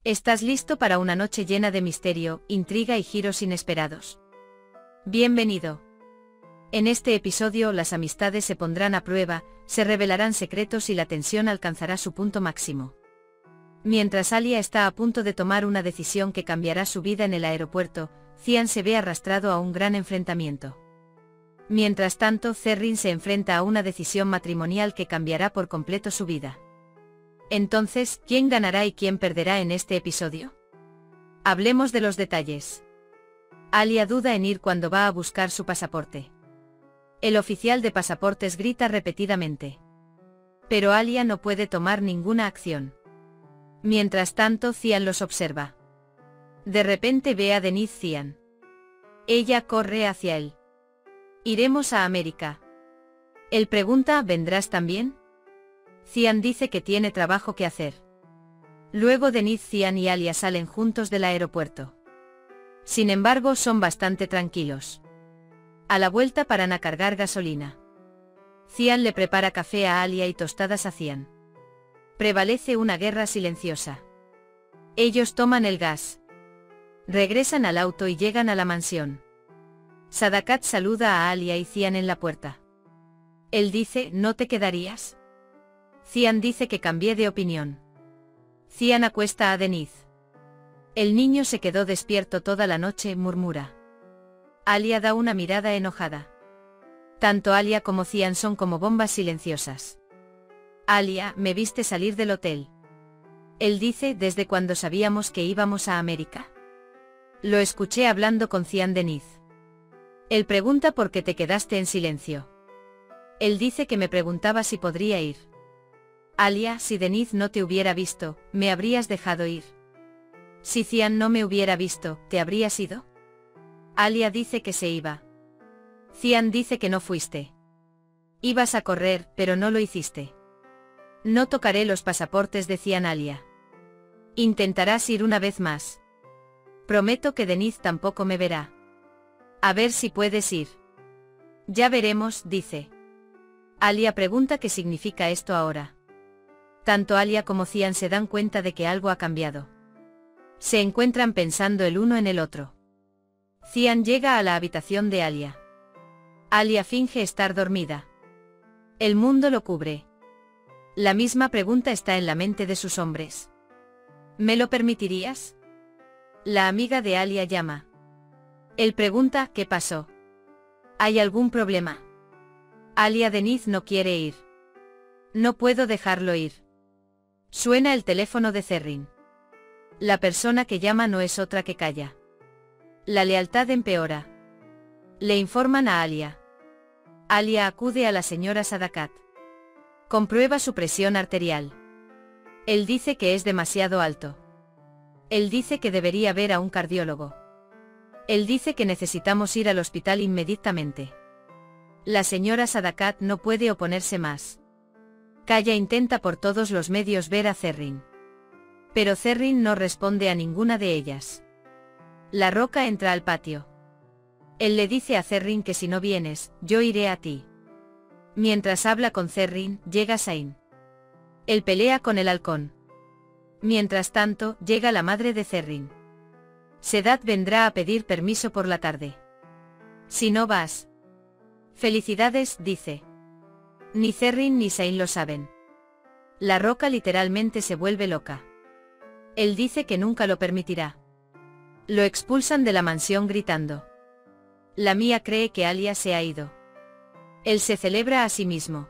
¿Estás listo para una noche llena de misterio, intriga y giros inesperados? Bienvenido. En este episodio las amistades se pondrán a prueba, se revelarán secretos y la tensión alcanzará su punto máximo. Mientras Alia está a punto de tomar una decisión que cambiará su vida en el aeropuerto, Cian se ve arrastrado a un gran enfrentamiento. Mientras tanto, Zerrin se enfrenta a una decisión matrimonial que cambiará por completo su vida. Entonces, ¿quién ganará y quién perderá en este episodio? Hablemos de los detalles. Alia duda en ir cuando va a buscar su pasaporte. El oficial de pasaportes grita repetidamente. Pero Alia no puede tomar ninguna acción. Mientras tanto, Cian los observa. De repente ve a Denise Cian. Ella corre hacia él. Iremos a América. Él pregunta, ¿vendrás también? Cian dice que tiene trabajo que hacer. Luego Denise, Cian y Alia salen juntos del aeropuerto. Sin embargo, son bastante tranquilos. A la vuelta paran a cargar gasolina. Cian le prepara café a Alia y tostadas a Cian. Prevalece una guerra silenciosa. Ellos toman el gas. Regresan al auto y llegan a la mansión. Sadakat saluda a Alia y Cian en la puerta. Él dice, ¿no te quedarías? Cian dice que cambié de opinión. Cian acuesta a Denise. El niño se quedó despierto toda la noche, murmura. Alia da una mirada enojada. Tanto Alia como Cian son como bombas silenciosas. Alia, ¿me viste salir del hotel? Él dice, ¿desde cuando sabíamos que íbamos a América? Lo escuché hablando con Cian Denise. Él pregunta por qué te quedaste en silencio. Él dice que me preguntaba si podría ir. Alia, si Denise no te hubiera visto, ¿me habrías dejado ir? Si Cian no me hubiera visto, ¿te habrías ido? Alia dice que se iba. Cian dice que no fuiste. Ibas a correr, pero no lo hiciste. No tocaré los pasaportes de Cian. Alia. Intentarás ir una vez más. Prometo que Denise tampoco me verá. A ver si puedes ir. Ya veremos, dice. Alia pregunta qué significa esto ahora. Tanto Alia como Cian se dan cuenta de que algo ha cambiado. Se encuentran pensando el uno en el otro. Cian llega a la habitación de Alia. Alia finge estar dormida. El mundo lo cubre. La misma pregunta está en la mente de sus hombres. ¿Me lo permitirías? La amiga de Alia llama. Él pregunta, ¿qué pasó? ¿Hay algún problema? Alia, Denise no quiere ir. No puedo dejarlo ir. Suena el teléfono de Zerrin. La persona que llama no es otra que Kaya. La lealtad empeora. Le informan a Alia. Alia acude a la señora Sadakat. Comprueba su presión arterial. Él dice que es demasiado alto. Él dice que debería ver a un cardiólogo. Él dice que necesitamos ir al hospital inmediatamente. La señora Sadakat no puede oponerse más. Kaya intenta por todos los medios ver a Zerrin. Pero Zerrin no responde a ninguna de ellas. La Roca entra al patio. Él le dice a Zerrin que si no vienes, yo iré a ti. Mientras habla con Zerrin, llega Zayn. Él pelea con el halcón. Mientras tanto, llega la madre de Zerrin. Sedat vendrá a pedir permiso por la tarde. Si no vas. Felicidades, dice. Ni Zerrin ni Zayn lo saben. La Roca literalmente se vuelve loca. Él dice que nunca lo permitirá. Lo expulsan de la mansión gritando. La Mía cree que Alia se ha ido. Él se celebra a sí mismo.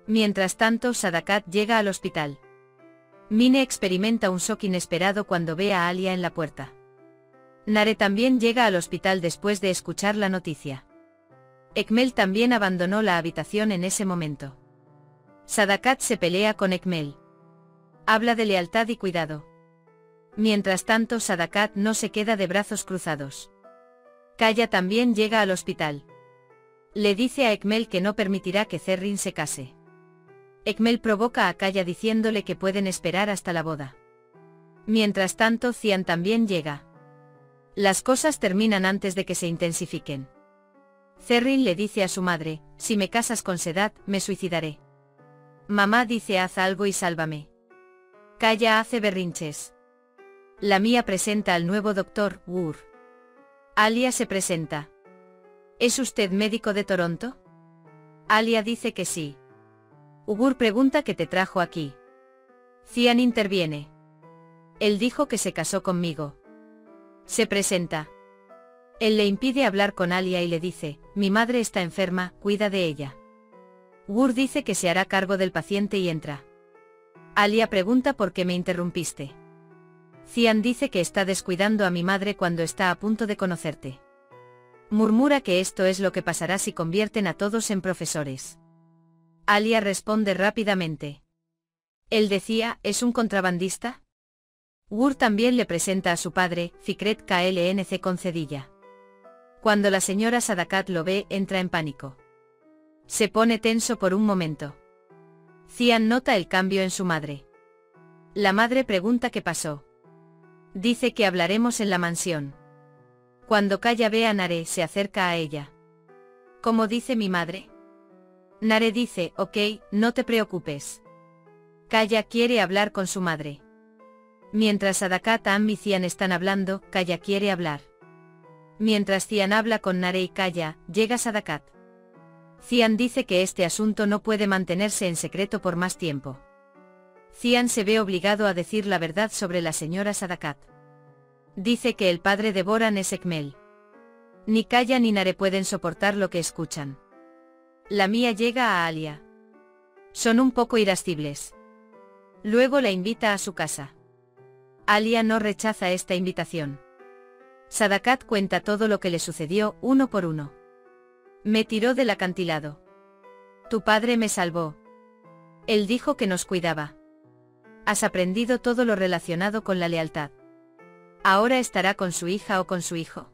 Mientras tanto, Sadakat llega al hospital. Mine experimenta un shock inesperado cuando ve a Alia en la puerta. Nare también llega al hospital después de escuchar la noticia. Ekmel también abandonó la habitación en ese momento. Sadakat se pelea con Ekmel. Habla de lealtad y cuidado. Mientras tanto, Sadakat no se queda de brazos cruzados. Kaya también llega al hospital. Le dice a Ekmel que no permitirá que Zerrin se case. Ekmel provoca a Kaya diciéndole que pueden esperar hasta la boda. Mientras tanto, Cian también llega. Las cosas terminan antes de que se intensifiquen. Zerrin le dice a su madre, si me casas con Sedat, me suicidaré. Mamá dice haz algo y sálvame. Kaya hace berrinches. La mía presenta al nuevo doctor, Gur. Alia se presenta. ¿Es usted médico de Toronto? Alia dice que sí. Ugur pregunta qué te trajo aquí. Cian interviene. Él dijo que se casó conmigo. Se presenta. Él le impide hablar con Alia y le dice, mi madre está enferma, cuida de ella. Ugur dice que se hará cargo del paciente y entra. Alia pregunta por qué me interrumpiste. Cian dice que está descuidando a mi madre cuando está a punto de conocerte. Murmura que esto es lo que pasará si convierten a todos en profesores. Alia responde rápidamente. Él decía, ¿es un contrabandista? Gur también le presenta a su padre, Fikret Klnc con cedilla. Cuando la señora Sadakat lo ve, entra en pánico. Se pone tenso por un momento. Cian nota el cambio en su madre. La madre pregunta qué pasó. Dice que hablaremos en la mansión. Cuando Kaya ve a Nare, se acerca a ella. ¿Cómo dice mi madre? Nare dice, ok, no te preocupes. Kaya quiere hablar con su madre. Mientras Sadakat, Am y Cian están hablando, Kaya quiere hablar. Mientras Cian habla con Nare y Kaya, llega Sadakat. Cian dice que este asunto no puede mantenerse en secreto por más tiempo. Cian se ve obligado a decir la verdad sobre la señora Sadakat. Dice que el padre de Boran es Ekmel. Ni Kaya ni Nare pueden soportar lo que escuchan. La mía llega a Alia. Son un poco irascibles. Luego la invita a su casa. Alia no rechaza esta invitación. Sadakat cuenta todo lo que le sucedió, uno por uno. Me tiró del acantilado. Tu padre me salvó. Él dijo que nos cuidaba. Has aprendido todo lo relacionado con la lealtad. Ahora estará con su hija o con su hijo.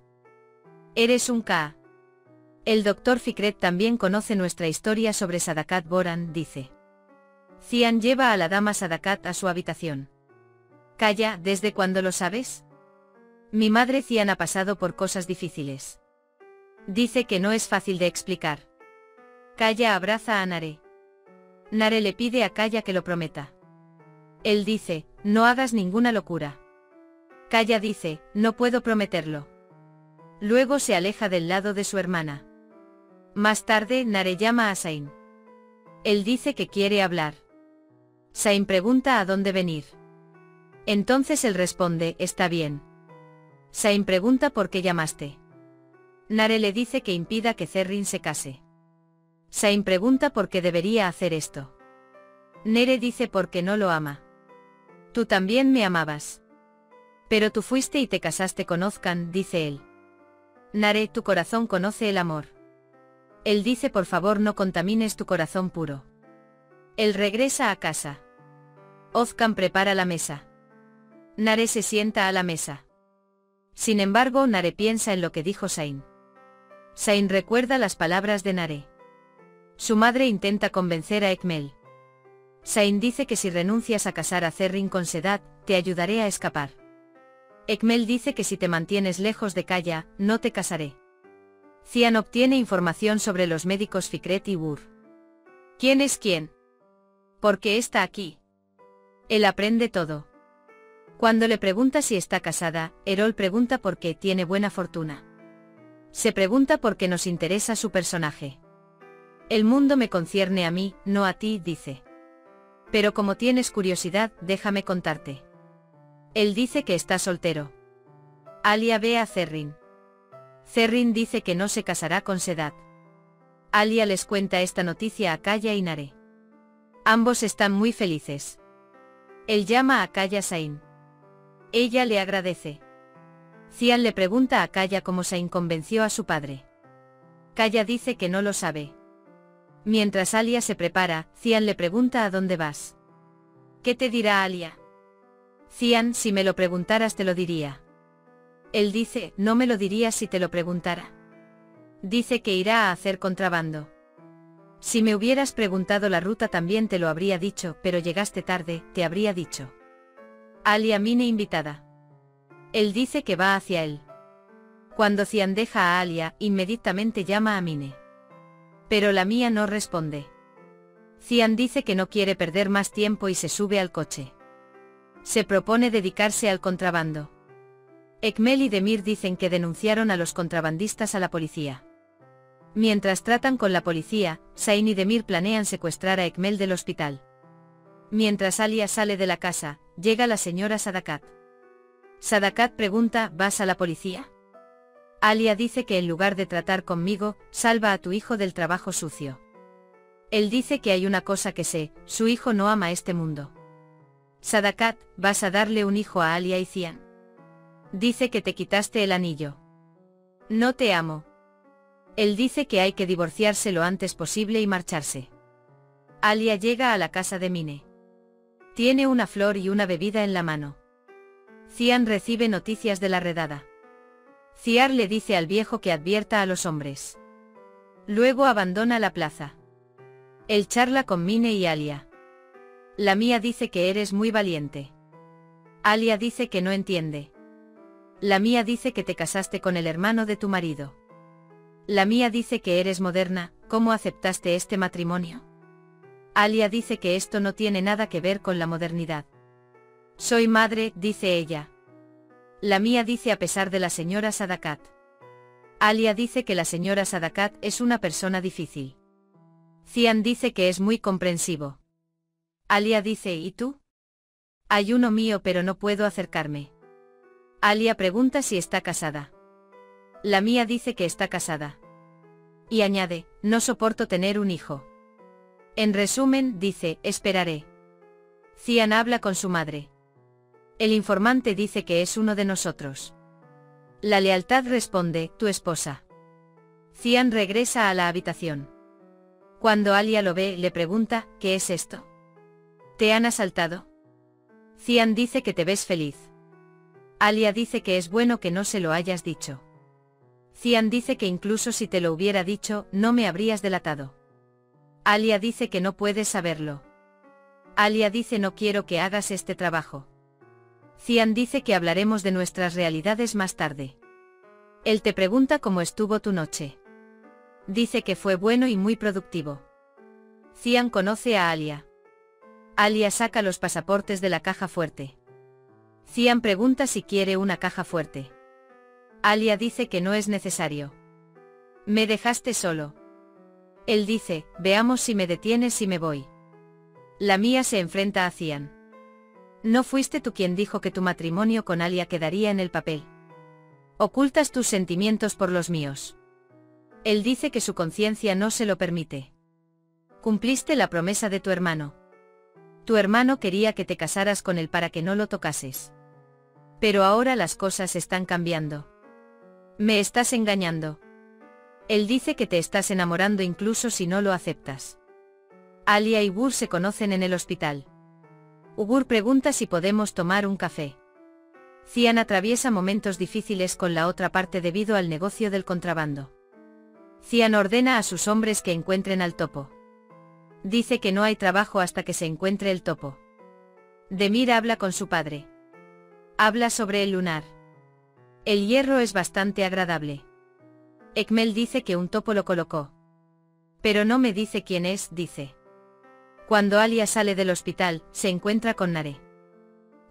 Eres un K. El doctor Fikret también conoce nuestra historia sobre Sadakat Boran, dice. Cian lleva a la dama Sadakat a su habitación. Kaya, ¿desde cuándo lo sabes? Mi madre Cian ha pasado por cosas difíciles. Dice que no es fácil de explicar. Kaya abraza a Nare. Nare le pide a Kaya que lo prometa. Él dice, no hagas ninguna locura. Kaya dice, no puedo prometerlo. Luego se aleja del lado de su hermana. Más tarde, Nare llama a Sain. Él dice que quiere hablar. Sain pregunta a dónde venir. Entonces él responde, está bien. Sain pregunta por qué llamaste. Nare le dice que impida que Zerrin se case. Sain pregunta por qué debería hacer esto. Nere dice porque no lo ama. Tú también me amabas. Pero tú fuiste y te casaste con Ozcan, dice él. Nare, tu corazón conoce el amor. Él dice por favor no contamines tu corazón puro. Él regresa a casa. Ozcan prepara la mesa. Nare se sienta a la mesa. Sin embargo, Nare piensa en lo que dijo Sain. Sain recuerda las palabras de Nare. Su madre intenta convencer a Ekmel. Sain dice que si renuncias a casar a Zerrin con Sedat, te ayudaré a escapar. Ekmel dice que si te mantienes lejos de Kaya, no te casaré. Cian obtiene información sobre los médicos Fikret y Gur. ¿Quién es quién? ¿Por qué está aquí? Él aprende todo. Cuando le pregunta si está casada, Erol pregunta por qué tiene buena fortuna. Se pregunta por qué nos interesa su personaje. El mundo me concierne a mí, no a ti, dice. Pero como tienes curiosidad, déjame contarte. Él dice que está soltero. Alia ve a Zerrin. Zerrin dice que no se casará con Sedat. Alia les cuenta esta noticia a Kaya y Nare. Ambos están muy felices. Él llama a Kaya Sain. Ella le agradece. Cian le pregunta a Kaya cómo Sain convenció a su padre. Kaya dice que no lo sabe. Mientras Alia se prepara, Cian le pregunta a dónde vas. ¿Qué te dirá Alia? Cian, si me lo preguntaras te lo diría. Él dice, no me lo dirías si te lo preguntara. Dice que irá a hacer contrabando. Si me hubieras preguntado la ruta también te lo habría dicho, pero llegaste tarde, te habría dicho. Alia Mine invitada. Él dice que va hacia él. Cuando Cian deja a Alia, inmediatamente llama a Mine. Pero la mía no responde. Cian dice que no quiere perder más tiempo y se sube al coche. Se propone dedicarse al contrabando. Ekmel y Demir dicen que denunciaron a los contrabandistas a la policía. Mientras tratan con la policía, Zain y Demir planean secuestrar a Ekmel del hospital. Mientras Alia sale de la casa, llega la señora Sadakat. Sadakat pregunta, ¿vas a la policía? Alia dice que en lugar de tratar conmigo, salva a tu hijo del trabajo sucio. Él dice que hay una cosa que sé, su hijo no ama este mundo. Sadakat, ¿vas a darle un hijo a Alia y Zian? Dice que te quitaste el anillo. No te amo. Él dice que hay que divorciarse lo antes posible y marcharse. Alia llega a la casa de Mine. Tiene una flor y una bebida en la mano. Zian recibe noticias de la redada. Ziar le dice al viejo que advierta a los hombres. Luego abandona la plaza. Él charla con Mine y Alia. La mía dice que eres muy valiente. Alia dice que no entiende. La mía dice que te casaste con el hermano de tu marido. La mía dice que eres moderna, ¿cómo aceptaste este matrimonio? Alia dice que esto no tiene nada que ver con la modernidad. Soy madre, dice ella. La mía dice a pesar de la señora Sadakat. Alia dice que la señora Sadakat es una persona difícil. Zian dice que es muy comprensivo. Alia dice, ¿y tú? Hay uno mío pero no puedo acercarme. Alia pregunta si está casada. La mía dice que está casada. Y añade, no soporto tener un hijo. En resumen, dice, esperaré. Zian habla con su madre. El informante dice que es uno de nosotros. La lealtad responde, tu esposa. Zian regresa a la habitación. Cuando Alia lo ve, le pregunta, ¿qué es esto? ¿Te han asaltado? Zian dice que te ves feliz. Alia dice que es bueno que no se lo hayas dicho. Zian dice que incluso si te lo hubiera dicho, no me habrías delatado. Alia dice que no puedes saberlo. Alia dice no quiero que hagas este trabajo. Zian dice que hablaremos de nuestras realidades más tarde. Él te pregunta cómo estuvo tu noche. Dice que fue bueno y muy productivo. Zian conoce a Alia. Alia saca los pasaportes de la caja fuerte. Zian pregunta si quiere una caja fuerte. Alia dice que no es necesario. Me dejaste solo. Él dice, veamos si me detienes y me voy. La mía se enfrenta a Zian. No fuiste tú quien dijo que tu matrimonio con Alia quedaría en el papel. Ocultas tus sentimientos por los míos. Él dice que su conciencia no se lo permite. Cumpliste la promesa de tu hermano. Tu hermano quería que te casaras con él para que no lo tocases. Pero ahora las cosas están cambiando. Me estás engañando. Él dice que te estás enamorando incluso si no lo aceptas. Alia y Ugur se conocen en el hospital. Ugur pregunta si podemos tomar un café. Zian atraviesa momentos difíciles con la otra parte debido al negocio del contrabando. Zian ordena a sus hombres que encuentren al topo. Dice que no hay trabajo hasta que se encuentre el topo. Demir habla con su padre. Habla sobre el lunar. El hierro es bastante agradable. Ekmel dice que un topo lo colocó. Pero no me dice quién es, dice. Cuando Alia sale del hospital, se encuentra con Nare.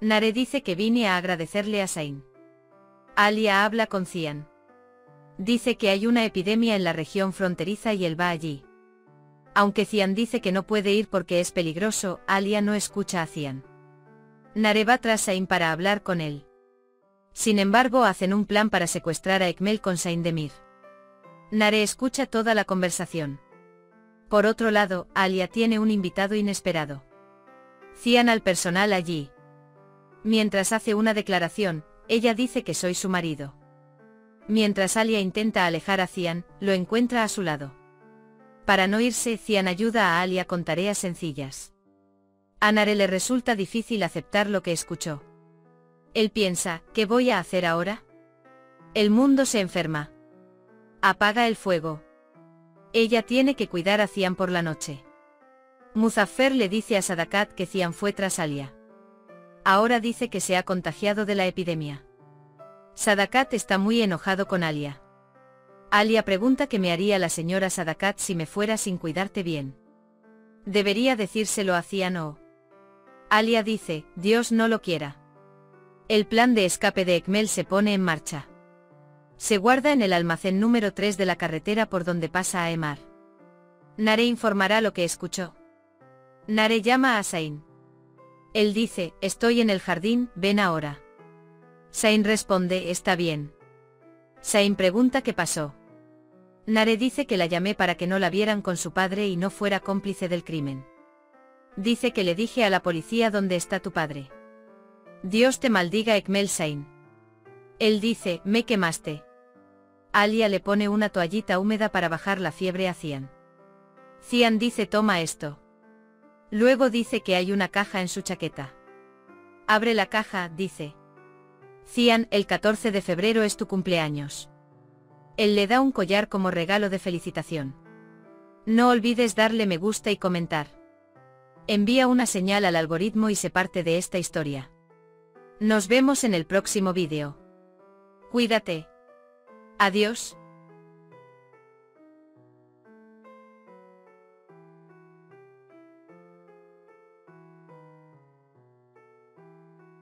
Nare dice que vine a agradecerle a Zain. Alia habla con Zian. Dice que hay una epidemia en la región fronteriza y él va allí. Aunque Zian dice que no puede ir porque es peligroso, Alia no escucha a Zian. Nare va tras Zain para hablar con él. Sin embargo, hacen un plan para secuestrar a Ekmel con Zain Demir. Nare escucha toda la conversación. Por otro lado, Alia tiene un invitado inesperado. Zian al personal allí. Mientras hace una declaración, ella dice que soy su marido. Mientras Alia intenta alejar a Zian, lo encuentra a su lado. Para no irse, Zian ayuda a Alia con tareas sencillas. A Nare le resulta difícil aceptar lo que escuchó. Él piensa, ¿qué voy a hacer ahora? El mundo se enferma. Apaga el fuego. Ella tiene que cuidar a Zian por la noche. Muzaffer le dice a Sadakat que Zian fue tras Alia. Ahora dice que se ha contagiado de la epidemia. Sadakat está muy enojado con Alia. Alia pregunta qué me haría la señora Sadakat si me fuera sin cuidarte bien. ¿Debería decírselo a Zian o? Alia dice, Dios no lo quiera. El plan de escape de Ekmel se pone en marcha. Se guarda en el almacén número 3 de la carretera por donde pasa a Emar. Nare informará lo que escuchó. Nare llama a Sain. Él dice, estoy en el jardín, ven ahora. Sain responde, está bien. Sain pregunta qué pasó. Nare dice que la llamé para que no la vieran con su padre y no fuera cómplice del crimen. Dice que le dije a la policía dónde está tu padre. Dios te maldiga, Ekmel Sain. Él dice, me quemaste. Alia le pone una toallita húmeda para bajar la fiebre a Cian. Cian dice, toma esto. Luego dice que hay una caja en su chaqueta. Abre la caja, dice. Cian, el 14 de febrero es tu cumpleaños. Él le da un collar como regalo de felicitación. No olvides darle me gusta y comentar. Envía una señal al algoritmo y sé parte de esta historia. Nos vemos en el próximo vídeo. Cuídate. Adiós.